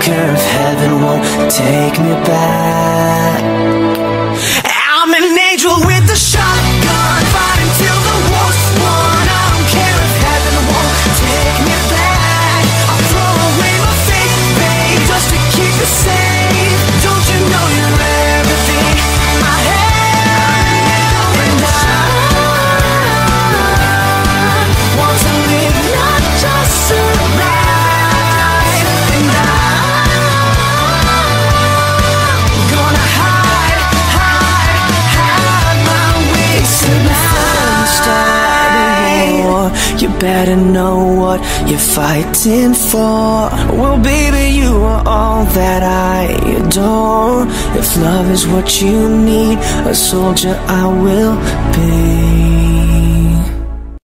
care if heaven won't take me back. I'm an angel with a shotgun, fighting till the war's won. I don't care if heaven won't take me back. I'll throw away my faith, babe, just to keep it safe. Don't you know you're everything I have? And I want to live, not just survive. And I'm gonna hide my ways tonight. Start a war, you better know what you're fighting for. Well, baby, you are all that I adore. If love is what you need, a soldier I will be.